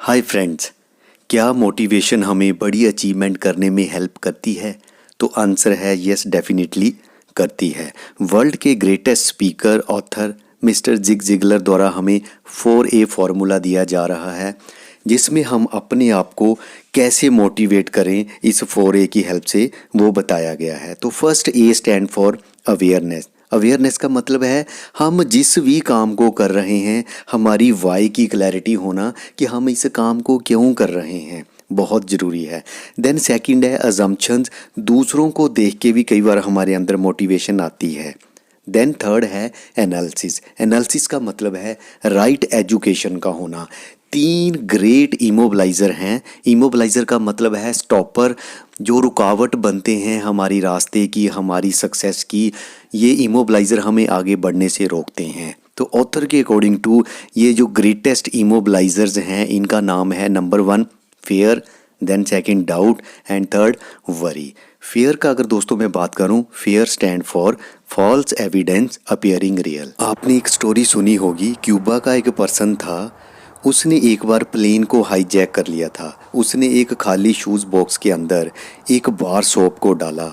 Hi friends, क्या motivation हमें बड़ी अचीवमेंट करने में हेल्प करती है? तो आंसर है यस, डेफिनेटली करती है। वर्ल्ड के greatest speaker author mister Zig Ziglar द्वारा हमें 4A फॉर्मूला दिया जा रहा है, जिसमें हम अपने आप को कैसे मोटिवेट करें इस 4A की हेल्प से, वो बताया गया है। तो first A stand for awareness. Awareness का मतलब है हम जिस भी काम को कर रहे हैं, हमारी वाई की क्लैरिटी होना कि हम इस काम को क्यों कर रहे हैं, बहुत ज़रूरी है। देन सेकंड है अजम्पशंस। दूसरों को देख के भी कई बार हमारे अंदर मोटिवेशन आती है। देन थर्ड है एनालिसिस। एनालिसिस का मतलब है राइट एजुकेशन का होना। 3 ग्रेट इमोबलाइज़र हैं। इमोबलाइज़र का मतलब है स्टॉपर, जो रुकावट बनते हैं हमारी रास्ते की, हमारी सक्सेस की। ये इमोबलाइज़र हमें आगे बढ़ने से रोकते हैं। तो ऑथर के अकॉर्डिंग टू ये जो ग्रेटेस्ट इमोबलाइज़र्स हैं, इनका नाम है number 1 fear, then second doubt and third worry. Fear का अगर दोस्तों मैं बात करूं, fear stand for false evidence appearing real. आपने एक स्टोरी सुनी होगी, क्यूबा का एक पर्सन था, उसने एक बार प्लेन को हाईजैक कर लिया था। उसने एक खाली शूज़ बॉक्स के अंदर एक बार सोप को डाला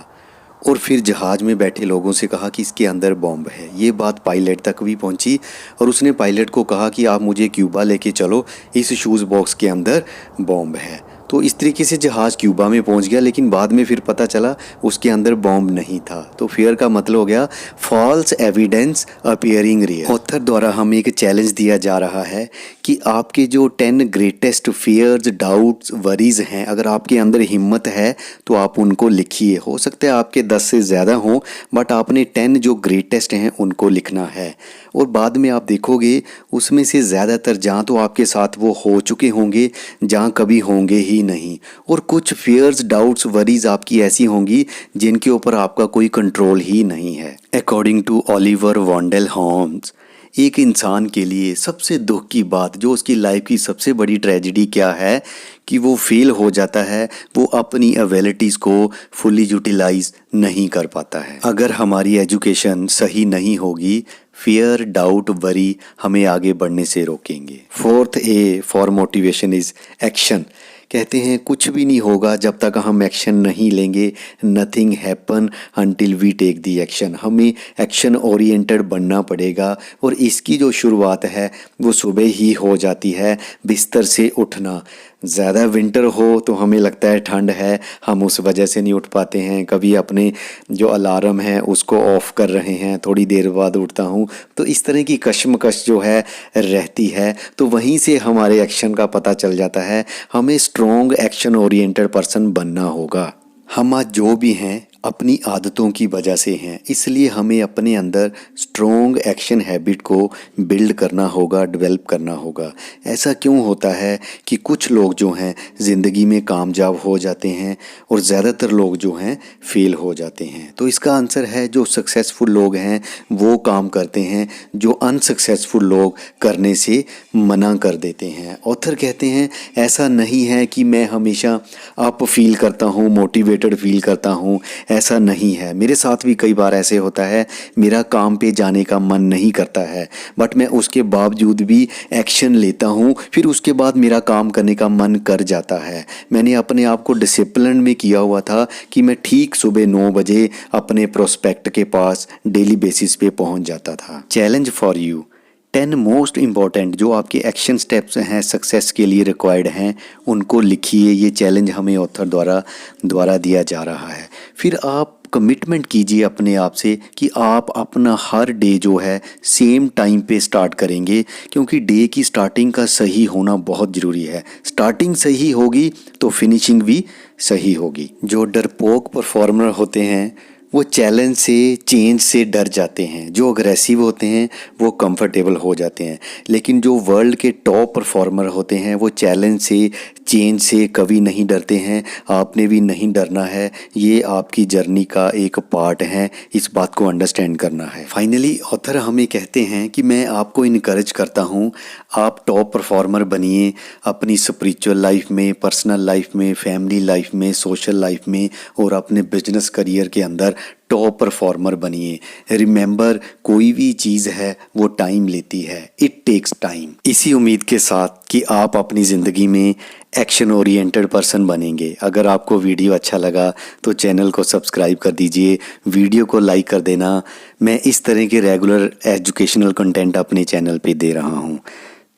और फिर जहाज़ में बैठे लोगों से कहा कि इसके अंदर बॉम्ब है। ये बात पायलट तक भी पहुंची और उसने पायलट को कहा कि आप मुझे क्यूबा लेके चलो, इस शूज़ बॉक्स के अंदर बॉम्ब है। तो इस तरीके से जहाज़ क्यूबा में पहुंच गया, लेकिन बाद में फिर पता चला उसके अंदर बॉम्ब नहीं था। तो फियर का मतलब हो गया false evidence appearing real. Author द्वारा हमें एक चैलेंज दिया जा रहा है कि आपके जो 10 ग्रेटेस्ट फियर्स, डाउट्स, वरीज हैं, अगर आपके अंदर हिम्मत है तो आप उनको लिखिए। हो सकता है आपके 10 से ज़्यादा हों, बट आपने 10 जो ग्रेटेस्ट हैं उनको लिखना है। और बाद में आप देखोगे उसमें से ज़्यादातर जहाँ तो आपके साथ वो हो चुके होंगे, जहाँ कभी होंगे ही नहीं। और कुछ फियर्स, डाउट्स, वरीज आपकी ऐसी होंगी जिनके ऊपर आपका कोई कंट्रोल ही नहीं है। अकॉर्डिंग टू ओलिवर वेंडल होम्स, एक इंसान के लिए सबसे दुख की बात, जो उसकी लाइफ की सबसे बड़ी ट्रेजेडी क्या है कि वो फेल हो जाता है, वो अपनी एबिलिटीज़ को फुली यूटिलाइज नहीं कर पाता है। अगर हमारी एजुकेशन सही नहीं होगी, फियर, डाउट, वरी हमें आगे बढ़ने से रोकेंगे। 4th A for motivation is action. कहते हैं कुछ भी नहीं होगा जब तक हम एक्शन नहीं लेंगे। Nothing happen until we take the action. हमें एक्शन ओरिएंटेड बनना पड़ेगा और इसकी जो शुरुआत है वो सुबह ही हो जाती है, बिस्तर से उठना। ज़्यादा विंटर हो तो हमें लगता है ठंड है, हम उस वजह से नहीं उठ पाते हैं। कभी अपने जो अलार्म है उसको ऑफ़ कर रहे हैं, थोड़ी देर बाद उठता हूँ। तो इस तरह की कश्मकश जो है रहती है। तो वहीं से हमारे एक्शन का पता चल जाता है। हमें स्ट्रॉन्ग एक्शन ओरिएंटेड पर्सन बनना होगा। हम आज जो भी हैं अपनी आदतों की वजह से हैं, इसलिए हमें अपने अंदर स्ट्रॉन्ग एक्शन हैबिट को बिल्ड करना होगा, डेवलप करना होगा। ऐसा क्यों होता है कि कुछ लोग जो हैं ज़िंदगी में कामयाब हो जाते हैं और ज़्यादातर लोग जो हैं फेल हो जाते हैं? तो इसका आंसर है जो सक्सेसफुल लोग हैं वो काम करते हैं, जो अनसक्सेसफुल लोग करने से मना कर देते हैं। ऑथर कहते हैं ऐसा नहीं है कि मैं हमेशा अप फील करता हूँ, मोटिवेटेड फील करता हूँ, ऐसा नहीं है। मेरे साथ भी कई बार ऐसे होता है, मेरा काम पे जाने का मन नहीं करता है, बट मैं उसके बावजूद भी एक्शन लेता हूँ, फिर उसके बाद मेरा काम करने का मन कर जाता है। मैंने अपने आप को डिसिप्लिन में किया हुआ था कि मैं ठीक सुबह 9 बजे अपने प्रोस्पेक्ट के पास डेली बेसिस पे पहुँच जाता था। Challenge for you, 10 most important जो आपके एक्शन स्टेप्स हैं सक्सेस के लिए रिक्वायर्ड हैं, उनको लिखिए। ये चैलेंज हमें ऑथर द्वारा दिया जा रहा है। फिर आप कमिटमेंट कीजिए अपने आप से कि आप अपना हर डे जो है सेम टाइम पे स्टार्ट करेंगे, क्योंकि डे की स्टार्टिंग का सही होना बहुत ज़रूरी है। स्टार्टिंग सही होगी तो फिनिशिंग भी सही होगी। जो डरपोक परफॉर्मर होते हैं वो चैलेंज से, चेंज से डर जाते हैं। जो अग्रेसिव होते हैं वो कंफर्टेबल हो जाते हैं। लेकिन जो वर्ल्ड के टॉप परफॉर्मर होते हैं वो चैलेंज से, चेंज से कभी नहीं डरते हैं। आपने भी नहीं डरना है, ये आपकी जर्नी का एक पार्ट है, इस बात को अंडरस्टैंड करना है। फाइनली ऑथर हमें कहते हैं कि मैं आपको इनकरेज करता हूँ, आप टॉप परफॉर्मर बनिए अपनी स्पिरिचुअल लाइफ में, पर्सनल लाइफ में, फैमिली लाइफ में, सोशल लाइफ में और अपने बिजनेस करियर के अंदर टॉप परफॉर्मर बनिए। रिमेंबर, कोई भी चीज़ है वो टाइम लेती है, इट टेक्स टाइम। इसी उम्मीद के साथ कि आप अपनी ज़िंदगी में एक्शन ओरिएंटेड पर्सन बनेंगे। अगर आपको वीडियो अच्छा लगा तो चैनल को सब्सक्राइब कर दीजिए, वीडियो को लाइक कर देना। मैं इस तरह के रेगुलर एजुकेशनल कंटेंट अपने चैनल पे दे रहा हूँ।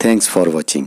Thanks for watching.